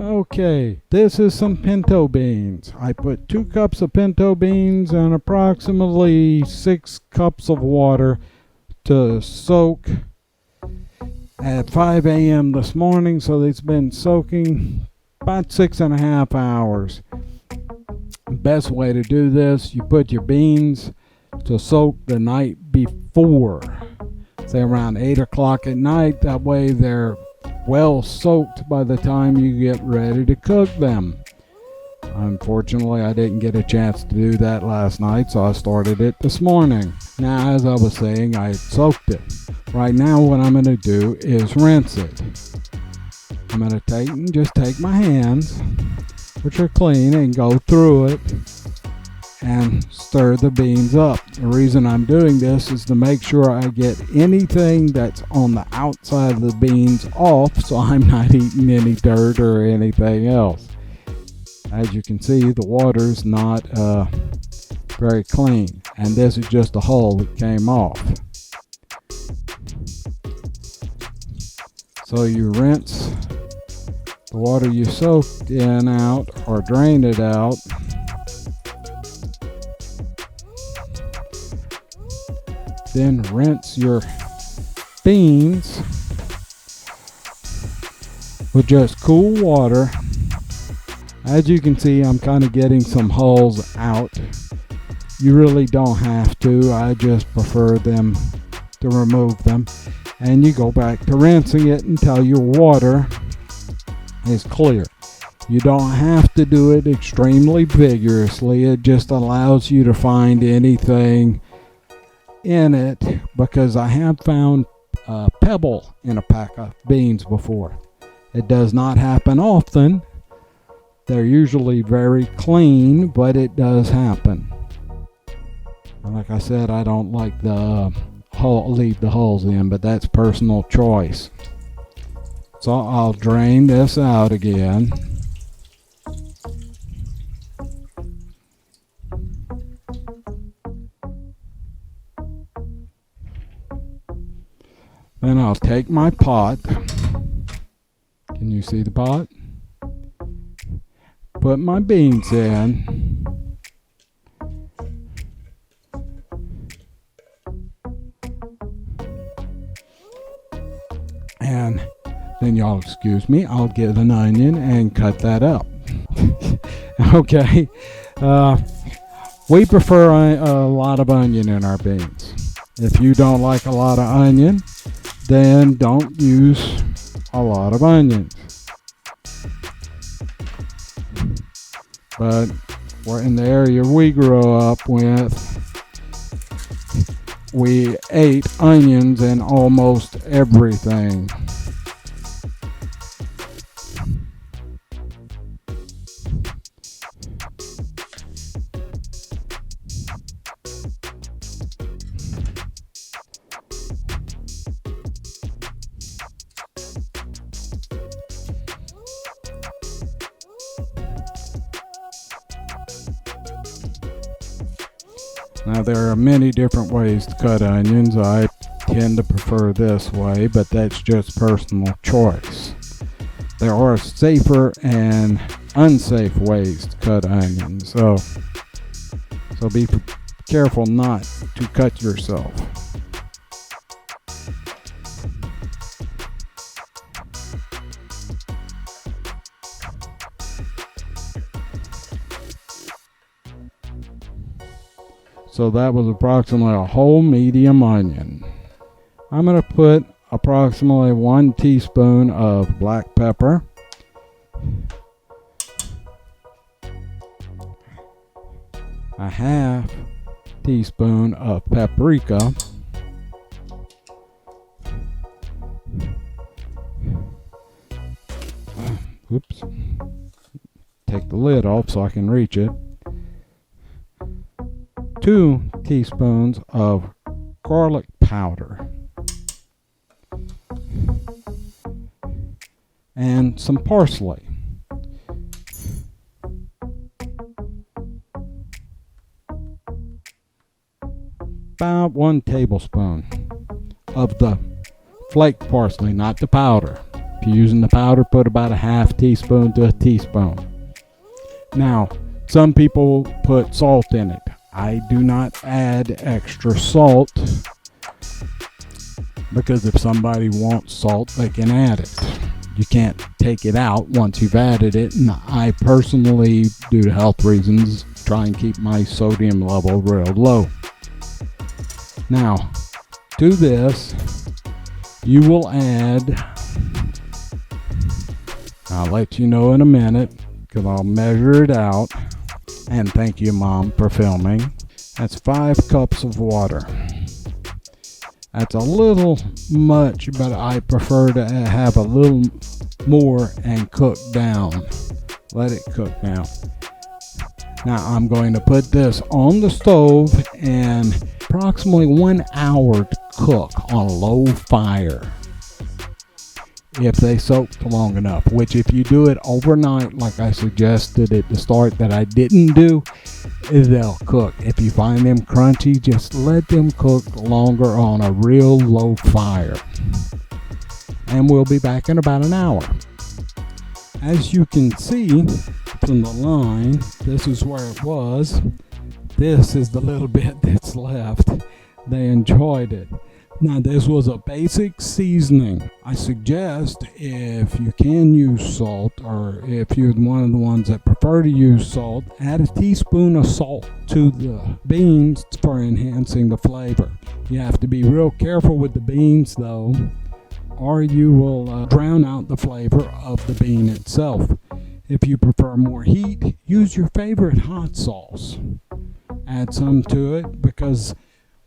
Okay, this is some pinto beans. I put 2 cups of pinto beans and approximately 6 cups of water to soak at 5 a.m. this morning, so it's been soaking about 6.5 hours. Best way to do this, you put your beans to soak the night before, say around 8 o'clock at night. That way they're well soaked by the time you get ready to cook them. Unfortunately, I didn't get a chance to do that last night, so I started it this morning. Now, as I was saying, I soaked it. Right now, what I'm going to do is rinse it. I'm going to just take my hands, which are clean, and go through it and stir the beans up. The reason I'm doing this is to make sure I get anything that's on the outside of the beans off, so I'm not eating any dirt or anything else. As you can see, the water's not very clean, and this is just a hull that came off. So you rinse the water you soaked in out, or drain it out. Then rinse your beans with just cool water. As you can see, I'm kind of getting some hulls out. You really don't have to. I just prefer them to remove them. And you go back to rinsing it until your water is clear. You don't have to do it extremely vigorously. It just allows you to find anything in it, because I have found a pebble in a pack of beans before. It does not happen often. They're usually very clean, but it does happen. Like I said, I don't like the leave the hulls in, but that's personal choice. So I'll drain this out again. Then I'll take my pot. Can you see the pot? Put my beans in. And then y'all excuse me, I'll get an onion and cut that up. Okay. We prefer a lot of onion in our beans. If you don't like a lot of onion, then don't use a lot of onions. But in the area we grew up with, we ate onions in almost everything. Now, there are many different ways to cut onions. I tend to prefer this way, but that's just personal choice. There are safer and unsafe ways to cut onions, so be careful not to cut yourself. So that was approximately a whole medium onion. I'm going to put approximately 1 teaspoon of black pepper, a half teaspoon of paprika, oops, take the lid off so I can reach it, 2 teaspoons of garlic powder, and some parsley. About 1 tablespoon of the flake parsley, not the powder. If If you're using the powder, put about a half teaspoon to a teaspoon. Now, some people put salt in it. I do not add extra salt because if somebody wants salt, they can add it. You can't take it out once you've added it, and I personally, due to health reasons, try and keep my sodium level real low. Now, to this, you will add, I'll let you know in a minute because I'll measure it out. And thank you, Mom, for filming. That's 5 cups of water. That's a little much, but I prefer to have a little more and cook down. Let it cook down. Now I'm going to put this on the stove and approximately 1 hour to cook on a low fire. If they soak long enough, which if you do it overnight like I suggested at the start that I didn't do, they'll cook. If you find them crunchy, just let them cook longer on a real low fire. And we'll be back in about an hour. As you can see from the line, this is where it was. This is the little bit that's left. They enjoyed it. Now this was a basic seasoning. I suggest if you can use salt, or if you're one of the ones that prefer to use salt, add a teaspoon of salt to the beans for enhancing the flavor. You have to be real careful with the beans though, or you will drown out the flavor of the bean itself. If you prefer more heat, use your favorite hot sauce. Add some to it, because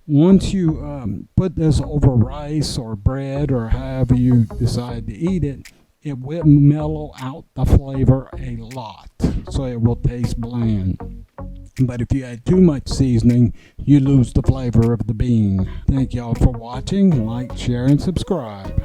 once you put this over rice or bread or however you decide to eat it, it will mellow out the flavor a lot, so it will taste bland. But if you add too much seasoning, you lose the flavor of the bean. Thank y'all for watching. Like, share, and subscribe.